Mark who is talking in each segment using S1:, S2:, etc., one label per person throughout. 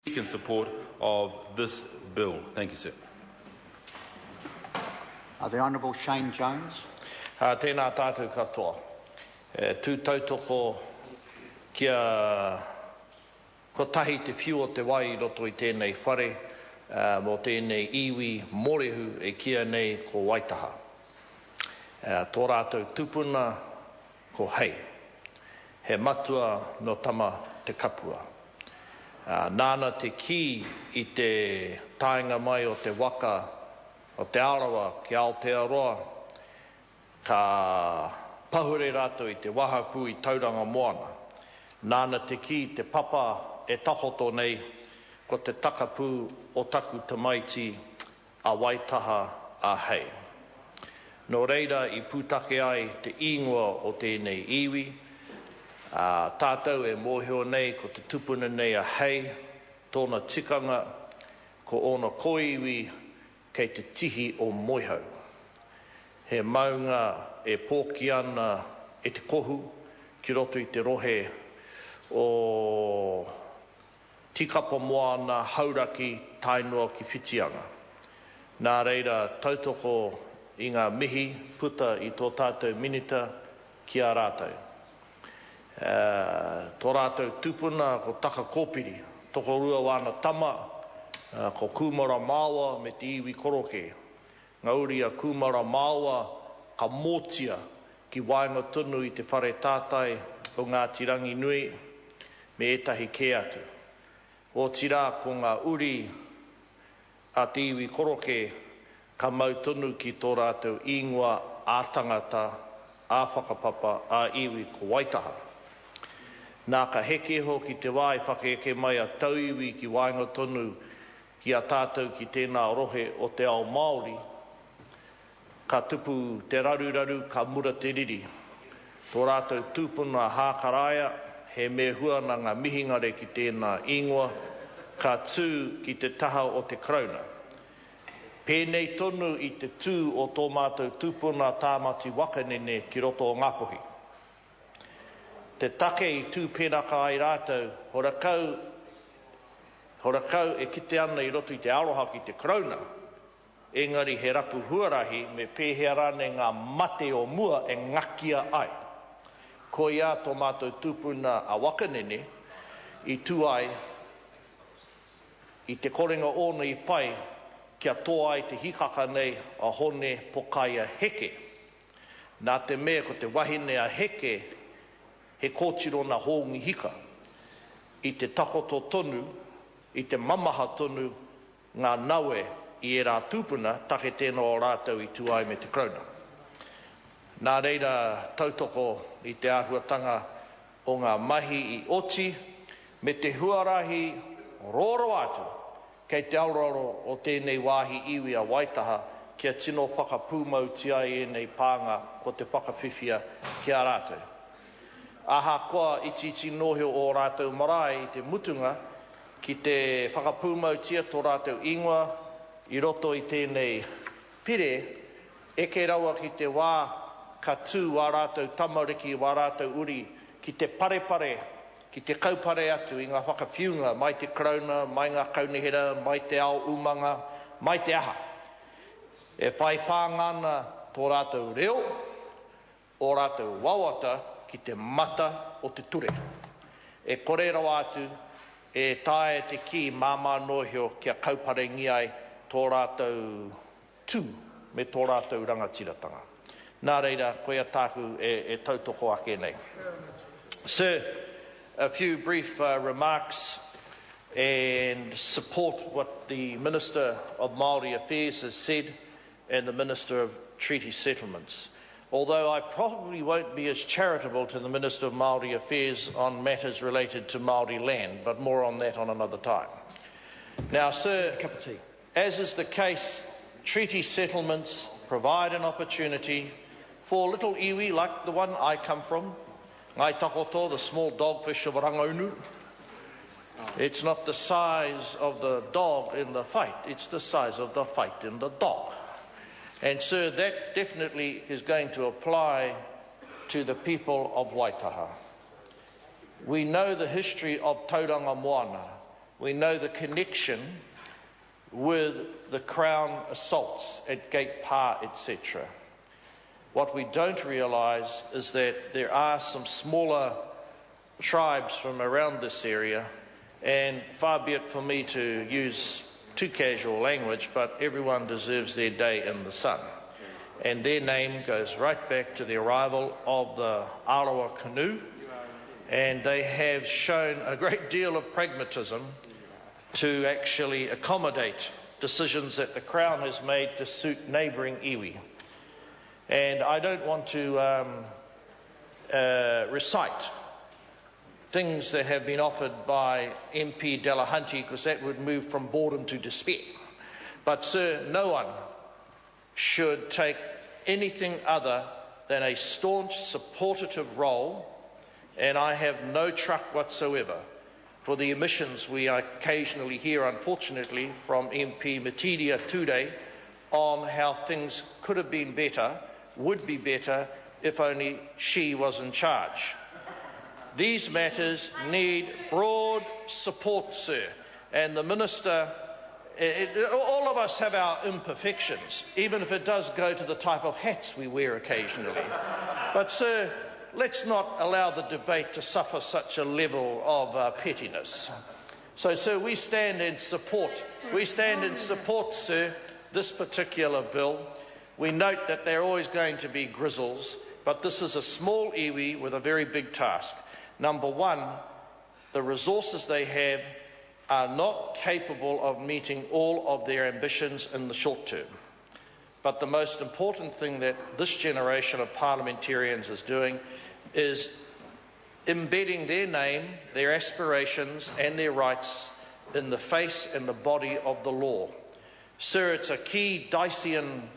S1: in support of this bill. Thank you, sir.
S2: The Honourable Shane Jones.
S3: Tēnā tātou katoa. Tū tautoko kia ko tahi te whiu o te wai I roto I tēnei whare mō tēnei iwi morehu e kia nei ko Waitaha. Tō rātou tupuna ko hei. He matua no tama te kapua. Nāna te ki I te tainga mai o te waka o te arawa ki Aotearoa, ka pahure rātou I te wahaku I tauranga moana. Nāna te ki te papa e tahoto nei ko te takapū o taku tamaiti a Waitaha a hei. Nō reira I pūtake ai te ingoa o tēnei iwi, tātou e mōhio nei ko te tupuna nei a hei, tōna tikanga ko ona koiwi kei te tihi o moihau. He maunga e pōki ana e te kohu ki roto I te rohe o tikapa moana hauraki tainua ki whitianga. Nā reira tautoko I ngā mihi puta I tō tātou minita ki a rātou. Tō rātou tupuna ko taka kōpiri, toko rua wāna tama, ko kumara māua me te iwi koroke. Ngauri a kumara māua ka mōtia ki wainga tunu I te whare tātai o ngā tirangi nui me etahi ke atu. O tira ko ngā uri a te iwi koroke ka mau tunu ki tō rātou ingoa a tangata, a whakapapa, a iwi ko Waitaha. Nā ka heke ho ki te wai whakeke mai a tauiwi ki wainga tonu ki a tātou ki tēnā rohe o te ao Māori, ka tupu te raruraru, ka mura te riri. Tō rātou tūpuna hākaraia, he me huana ngā mihingare ki tēnā ingoa, ka tū ki te taha o te krauna. Pēnei tonu I te tū o tō mātou tūpuna tāmati wakanene ki roto o Ngāpuhi. Te take I tū pēnaka ai rātou, horakau e kite ana I roto I te aroha ki te krauna. Engari he rapu huarahi me pēhea rane ngā mate o mua e ngakia ai. Ko ia tō mātou tūpuna a wakanene I tū ai I te korenga ona I pai kia tō ai te hikaka nei a hone pokaia heke. Nā te mea ko te wahine a heke he kōtiro na hōngi hika. I te takoto tonu, I te mamaha tonu, ngā naue I e rā tūpuna, take tēnā o rātou I tū ai me te krauna. Nā reira tautoko I te āhuatanga o ngā mahi I oti, me te huarahi roro atu, kei te auraro o tēnei wāhi iwi a Waitaha, kia tino whakapūmau tia I nei pānga ko te whakawhiwhia ki a rātou. Aha koa iti nohio o rātou marae I te mutunga ki te whakapūmau tia tō rātou ingoa I roto I tēnei pire e ke raua ki te wā ka tū wā rātou tamariki wā rātou uri ki te parepare, ki te kaupare atu I ngā whakawhiunga mai te krauna, mai ngā kaunihera, mai te ao umanga, mai te aha. E whai pāngana tō rātou reo, o rātou wawata, ki te mata o te ture. E kore rawa atu, e tae te ki māmā nohio kia kaupare ngiai tō rātou tū me tō rātou rangatiratanga. Nā reira, koea tāku e tautoko ake nei. Sir, a few brief remarks and support what the Minister of Māori Affairs has said and the Minister of Treaty Settlements. Although I probably won't be as charitable to the Minister of Māori Affairs on matters related to Māori land, but more on that on another time. Now, sir, as is the case, treaty settlements provide an opportunity for little iwi like the one I come from, Ngai Takoto, the small dogfish of Rangaunu. It's not the size of the dog in the fight, it's the size of the fight in the dog. And sir, that definitely is going to apply to the people of Waitaha. We know the history of Tauranga Moana. We know the connection with the Crown assaults at Gate Pa, etc. What we don't realise is that there are some smaller tribes from around this area, and far be it for me to use too casual language, but everyone deserves their day in the sun. And their name goes right back to the arrival of the Arawa canoe, and they have shown a great deal of pragmatism to actually accommodate decisions that the Crown has made to suit neighbouring iwi. And I don't want to recite things that have been offered by MP Delahunty, because that would move from boredom to despair. But, sir, no one should take anything other than a staunch supportative role, and I have no truck whatsoever for the omissions we occasionally hear, unfortunately, from MP Matidia Tude on how things could have been better, would be better, if only she was in charge. These matters need broad support, sir, and the Minister, all of us have our imperfections, even if it does go to the type of hats we wear occasionally. But, sir, let's not allow the debate to suffer such a level of pettiness. So, sir, we stand in support, sir, this particular bill. We note that there are always going to be grizzles, but this is a small iwi with a very big task. Number one, the resources they have are not capable of meeting all of their ambitions in the short term. But the most important thing that this generation of parliamentarians is doing is embedding their name, their aspirations and their rights in the face and the body of the law. Sir, it's a key Dyson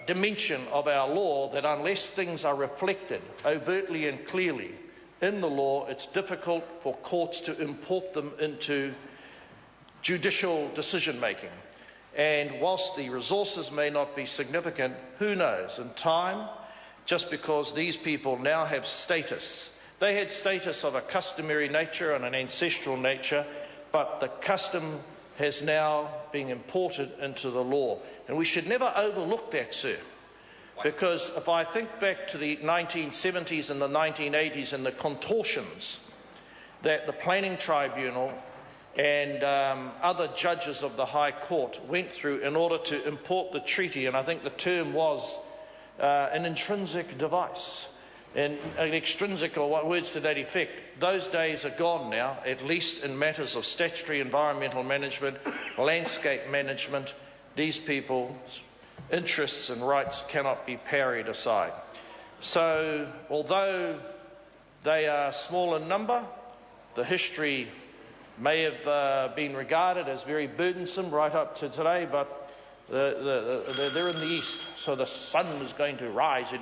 S3: dimension of our law that unless things are reflected overtly and clearly in the law, it's difficult for courts to import them into judicial decision-making. And whilst the resources may not be significant, who knows, in time, just because these people now have status. They had status of a customary nature and an ancestral nature, but the custom has now been imported into the law. And we should never overlook that, sir, because if I think back to the 1970s and the 1980s and the contortions that the Planning Tribunal and other judges of the High Court went through in order to import the treaty, and I think the term was an intrinsic device, and an extrinsic, or what words to that effect. Those days are gone now, at least in matters of statutory environmental management, landscape management. These people's interests and rights cannot be parried aside. So, although they are small in number, the history may have been regarded as very burdensome right up to today, but they're in the east, so the sun is going to rise.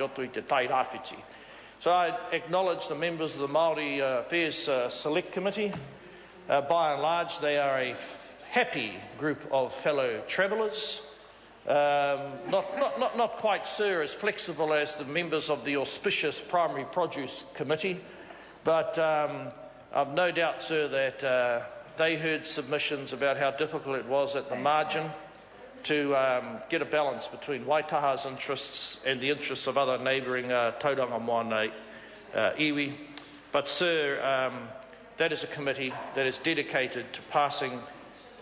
S3: So I acknowledge the members of the Māori Affairs Select Committee. By and large, they are a happy group of fellow travellers. Not quite, sir, as flexible as the members of the auspicious Primary Produce Committee, but I've no doubt, sir, that they heard submissions about how difficult it was at the margin to get a balance between Waitaha's interests and the interests of other neighbouring tauranga moana iwi. But, sir, that is a committee that is dedicated to passing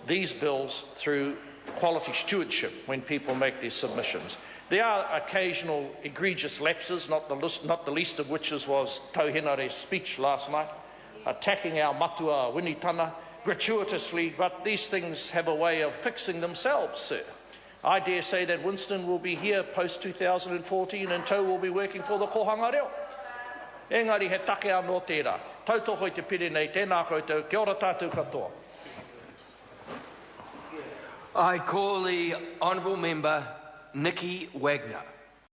S3: these bills through quality stewardship when people make their submissions. There are occasional egregious lapses, not the least of which was Tauhenare's speech last night, attacking our matua winitana gratuitously, but these things have a way of fixing themselves, sir. I dare say that Winston will be here post-2014 and Tau will be working for the kohanga reo. Engari he take anō tērā. Tautoko i te pire nei, tēnā koutou, kia ora tātou katoa.
S4: I call the Honourable Member Nikki Wagner.